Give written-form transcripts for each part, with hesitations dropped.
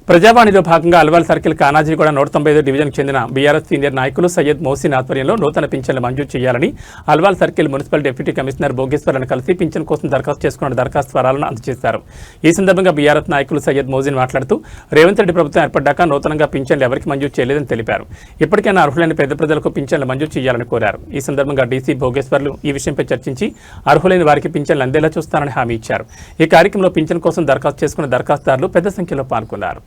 ప్రజావాణిలో భాగంగా అల్వాల్ సర్కిల్ కానాజీగూడ 195 డివిజన్కు చెందిన BRS senior నాయకులు సయ్యద్ మోసిన్ ఆధ్వర్యంలో నూతన పింఛన్లు మంజూరు చేయాలని Alwal circle municipal deputy commissioner భోగేశ్వర్లను కలిసి పింఛన్ కోసం దరఖాస్తు చేసుకున్న దరఖాస్తు ఫారాలను అందజేశారు. ఈ సందర్భంగా బీఆర్ఎస్ నాయకులు సయ్యద్ మోసిన్ మాట్లాడుతూ రేవంత్ రెడ్డి ప్రభుత్వం ఏర్పడ్డాక నూతనంగా పింఛన్లు ఎవరికి మంజూరు చేయలేదని తెలిపారు. ఇప్పటికైనా అర్హులైన పేద ప్రజలకు పింఛన్లు మంజూరు చేయాలని కోరారు. ఈ సందర్భంగా డీసీ భోగేశ్వర్లు ఈ విషయంపై చర్చించి అర్హులైన వారికి పింఛన్లు అందేలా చూస్తానని హామీ ఇచ్చారు. ఈ కార్యక్రమంలో పింఛన్ కోసం దరఖాస్తు చేసుకున్న దరఖాస్తుదారులు పెద్ద సంఖ్యలో పాల్గొన్నారు.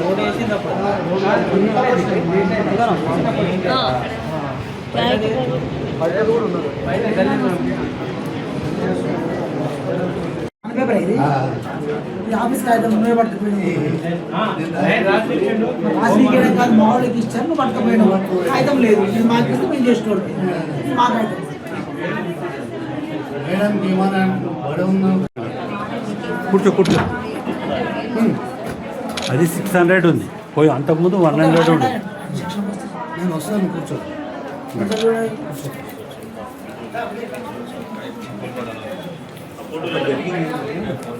रोड వేసినప్పుడు ఆఫీస్ కాగితం నువ్వే పట్టుకుపోయింది మామూలుకి ఇచ్చాను నువ్వు పట్టుకుపోయినావు కాగితం లేదు నేను మాకు ఇస్తే మేము చేసుకోండి మా కాగితం కూర్చో కూర్చో అది 600 ఉంది పోయి అంతకుముందు 100 ఉంది. నేను వస్తాను కూర్చో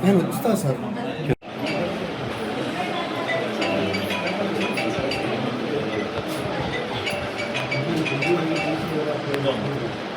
నేను వస్తా సార్